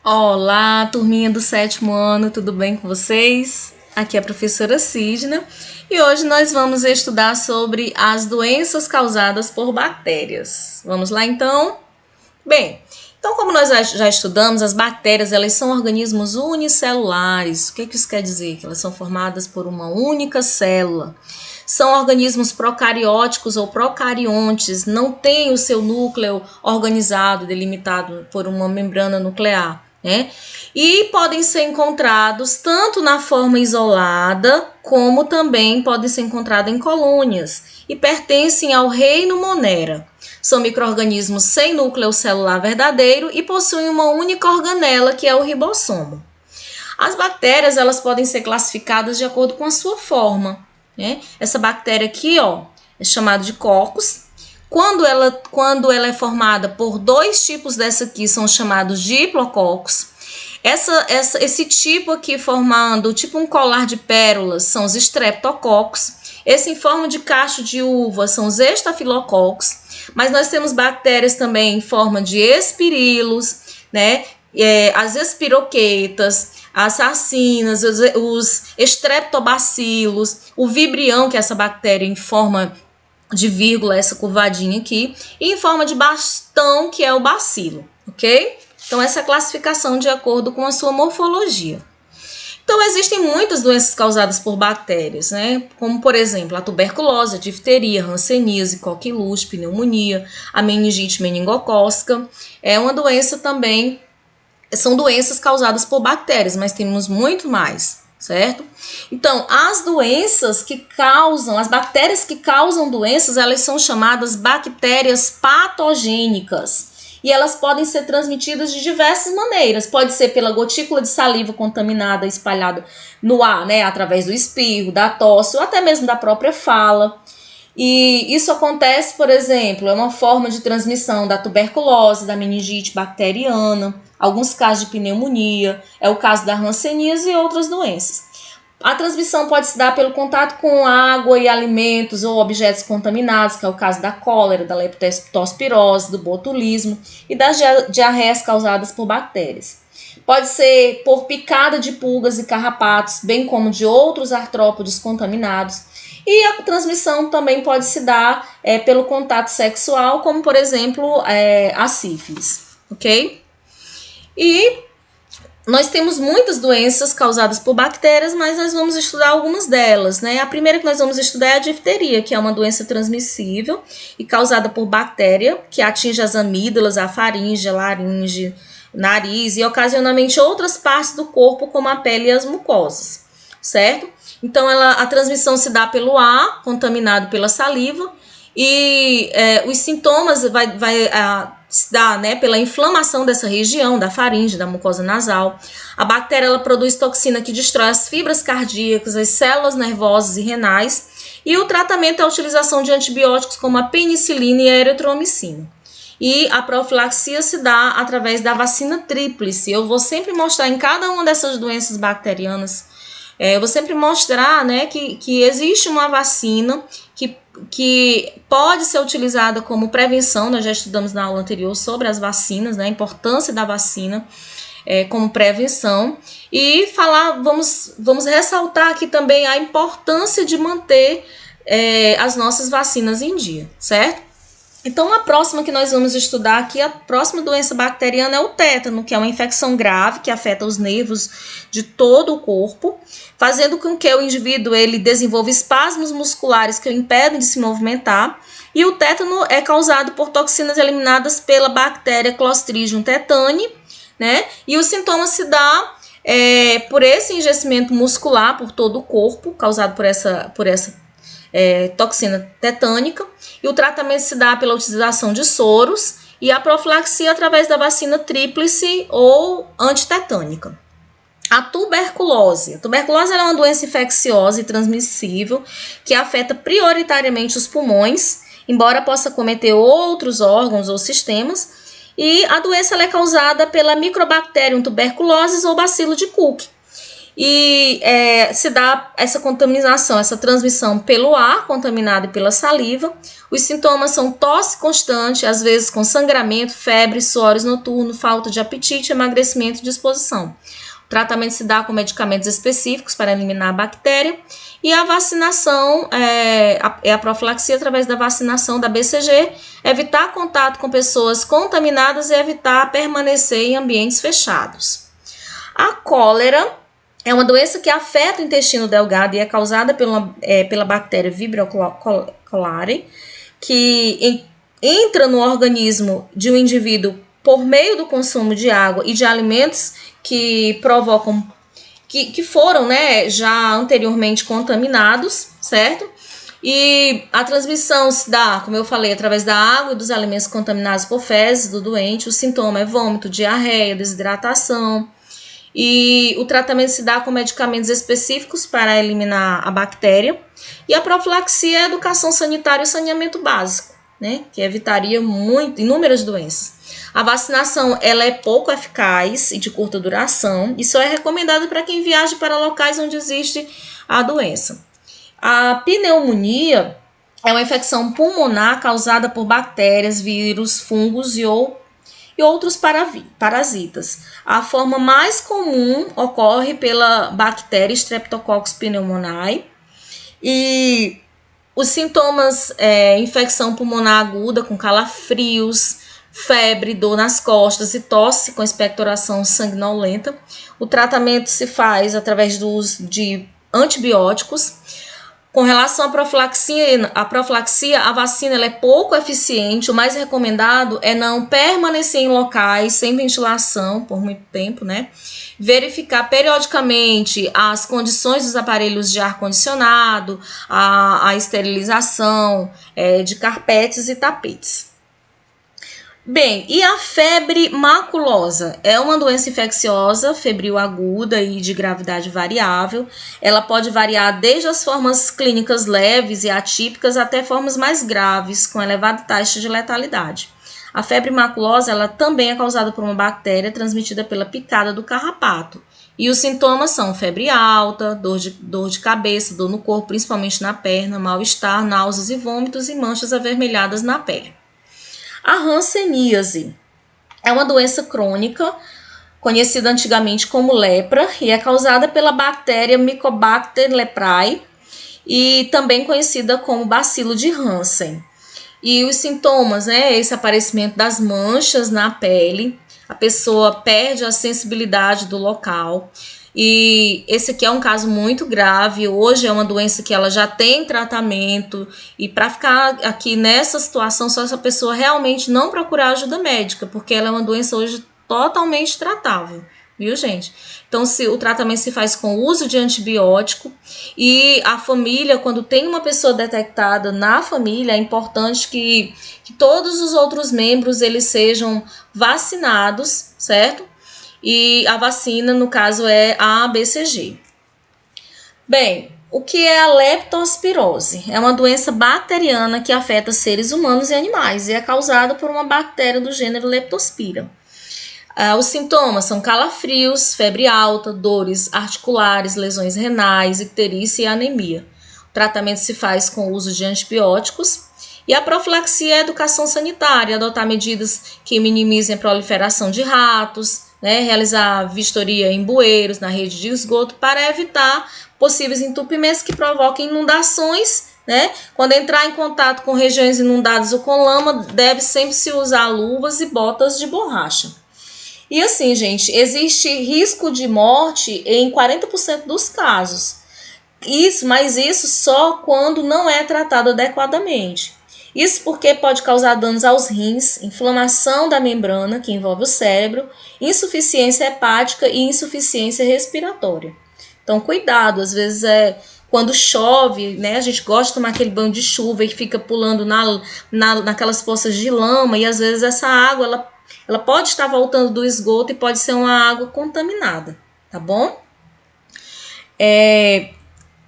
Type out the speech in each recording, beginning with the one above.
Olá, turminha do 7º ano, tudo bem com vocês? Aqui é a professora Sidna e hoje nós vamos estudar sobre as doenças causadas por bactérias. Vamos lá então? Bem, então como nós já estudamos, as bactérias elas são organismos unicelulares. O que isso quer dizer? Que elas são formadas por uma única célula. São organismos procarióticos ou procariontes, não têm o seu núcleo organizado, delimitado por uma membrana nuclear, né? E podem ser encontrados tanto na forma isolada, como também podem ser encontrados em colônias e pertencem ao reino Monera. São micro-organismos sem núcleo celular verdadeiro e possuem uma única organela, que é o ribossomo. As bactérias elas podem ser classificadas de acordo com a sua forma, né? Essa bactéria aqui, ó, é chamada de Coccus. Quando ela é formada por dois tipos dessa aqui, são chamados Diplococcus. Esse tipo aqui formando tipo um colar de pérolas são os Streptococcus. Esse em forma de cacho de uva são os Staphylococcus. Mas nós temos bactérias também em forma de espirilos, né? As espiroquetas, as sarcinas, os streptobacilos, o vibrião, que é essa bactéria em forma de vírgula, essa curvadinha aqui, e em forma de bastão, que é o bacilo, ok? Então, essa é a classificação de acordo com a sua morfologia. Então, existem muitas doenças causadas por bactérias, né? Como, por exemplo, a tuberculose, a difteria, hanseníase, coqueluche, pneumonia, a meningite meningocócica. É uma doença também, são doenças causadas por bactérias, mas temos muito mais, certo? Então, as bactérias que causam doenças, elas são chamadas bactérias patogênicas. E elas podem ser transmitidas de diversas maneiras. Pode ser pela gotícula de saliva contaminada espalhada no ar, né, através do espirro, da tosse ou até mesmo da própria fala. E isso acontece, por exemplo, é uma forma de transmissão da tuberculose, da meningite bacteriana, alguns casos de pneumonia, é o caso da hanseníase e outras doenças. A transmissão pode se dar pelo contato com água e alimentos ou objetos contaminados, que é o caso da cólera, da leptospirose, do botulismo e das diarreias causadas por bactérias. Pode ser por picada de pulgas e carrapatos, bem como de outros artrópodes contaminados. E a transmissão também pode se dar pelo contato sexual, como por exemplo a sífilis, ok? E nós temos muitas doenças causadas por bactérias, mas nós vamos estudar algumas delas, né? A primeira que nós vamos estudar é a difteria, que é uma doença transmissível e causada por bactéria, que atinge as amígdalas, a faringe, a laringe, nariz e ocasionalmente outras partes do corpo, como a pele e as mucosas, certo? Então, a transmissão se dá pelo ar, contaminado pela saliva, e os sintomas se dá, né, pela inflamação dessa região, da faringe, da mucosa nasal. A bactéria ela produz toxina que destrói as fibras cardíacas, as células nervosas e renais. E o tratamento é a utilização de antibióticos como a penicilina e a eritromicina. E a profilaxia se dá através da vacina tríplice. Eu vou sempre mostrar em cada uma dessas doenças bacterianas, eu vou sempre mostrar, né, que existe uma vacina que pode ser utilizada como prevenção. Nós já estudamos na aula anterior sobre as vacinas, né, a importância da vacina como prevenção. E vamos ressaltar aqui também a importância de manter as nossas vacinas em dia, certo? Então, a próxima que nós vamos estudar aqui, a próxima doença bacteriana é o tétano, que é uma infecção grave que afeta os nervos de todo o corpo, fazendo com que o indivíduo ele desenvolva espasmos musculares que o impedem de se movimentar. E o tétano é causado por toxinas eliminadas pela bactéria Clostridium tetani, né? E os sintomas se dão por esse enrijecimento muscular por todo o corpo, causado por essa toxina tetânica, e o tratamento se dá pela utilização de soros e a profilaxia através da vacina tríplice ou antitetânica. A tuberculose. A tuberculose é uma doença infecciosa e transmissível que afeta prioritariamente os pulmões, embora possa cometer outros órgãos ou sistemas, e a doença é causada pela Mycobacterium tuberculosis ou bacilo de Koch. E se dá essa contaminação, essa transmissão pelo ar contaminado e pela saliva. Os sintomas são tosse constante, às vezes com sangramento, febre, suores noturnos, falta de apetite, emagrecimento e disposição. O tratamento se dá com medicamentos específicos para eliminar a bactéria. E a vacinação é a profilaxia através da vacinação da BCG, evitar contato com pessoas contaminadas e evitar permanecer em ambientes fechados. A cólera é uma doença que afeta o intestino delgado e é causada pela bactéria Vibrio cholerae, que entra no organismo de um indivíduo por meio do consumo de água e de alimentos que provocam, que foram, né, já anteriormente contaminados, certo? E a transmissão se dá, como eu falei, através da água e dos alimentos contaminados por fezes do doente. O sintoma é vômito, diarreia, desidratação. E o tratamento se dá com medicamentos específicos para eliminar a bactéria. E a profilaxia é a educação sanitária e saneamento básico, né, que evitaria inúmeras doenças. A vacinação ela é pouco eficaz e de curta duração e só é recomendada para quem viaja para locais onde existe a doença. A pneumonia é uma infecção pulmonar causada por bactérias, vírus, fungos e outros parasitas. A forma mais comum ocorre pela bactéria Streptococcus pneumoniae e os sintomas infecção pulmonar aguda com calafrios, febre, dor nas costas e tosse com expectoração sanguinolenta. O tratamento se faz através do uso de antibióticos. Com relação à profilaxia, a vacina ela é pouco eficiente. O mais recomendado é não permanecer em locais sem ventilação por muito tempo, né? Verificar periodicamente as condições dos aparelhos de ar-condicionado, a esterilização de carpetes e tapetes. Bem, e a febre maculosa? É uma doença infecciosa, febril aguda e de gravidade variável. Ela pode variar desde as formas clínicas leves e atípicas até formas mais graves, com elevada taxa de letalidade. A febre maculosa ela também é causada por uma bactéria transmitida pela picada do carrapato. E os sintomas são febre alta, dor de cabeça, dor no corpo, principalmente na perna, mal-estar, náuseas e vômitos e manchas avermelhadas na pele. A hanseníase é uma doença crônica, conhecida antigamente como lepra, e é causada pela bactéria Mycobacter leprae, e também conhecida como bacilo de Hansen. E os sintomas, esse aparecimento das manchas na pele, a pessoa perde a sensibilidade do local. E esse aqui é um caso muito grave. Hoje é uma doença que ela já tem tratamento, e para ficar aqui nessa situação, só essa pessoa realmente não procurar ajuda médica, porque ela é uma doença hoje totalmente tratável, viu, gente? Então, o tratamento se faz com o uso de antibiótico, e a família, quando tem uma pessoa detectada na família, é importante que todos os outros membros eles sejam vacinados, certo? E a vacina, no caso, é a BCG. Bem, o que é a leptospirose? É uma doença bacteriana que afeta seres humanos e animais e é causada por uma bactéria do gênero Leptospira. Os sintomas são calafrios, febre alta, dores articulares, lesões renais, icterícia e anemia. O tratamento se faz com o uso de antibióticos. E a profilaxia é a educação sanitária, adotar medidas que minimizem a proliferação de ratos, realizar vistoria em bueiros, na rede de esgoto, para evitar possíveis entupimentos que provoquem inundações. Quando entrar em contato com regiões inundadas ou com lama, deve sempre se usar luvas e botas de borracha. E assim, gente, existe risco de morte em 40% dos casos. Mas isso só quando não é tratado adequadamente. Isso porque pode causar danos aos rins, inflamação da membrana que envolve o cérebro, insuficiência hepática e insuficiência respiratória. Então, cuidado, às vezes quando chove, a gente gosta de tomar aquele banho de chuva e fica pulando naquelas poças de lama, e às vezes essa água ela pode estar voltando do esgoto e pode ser uma água contaminada, tá bom?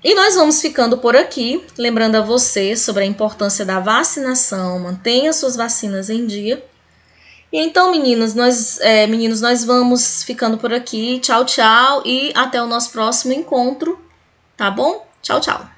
E nós vamos ficando por aqui, lembrando a você sobre a importância da vacinação. Mantenha suas vacinas em dia. E então, meninos, nós vamos ficando por aqui. Tchau, tchau. E até o nosso próximo encontro. Tá bom? Tchau, tchau.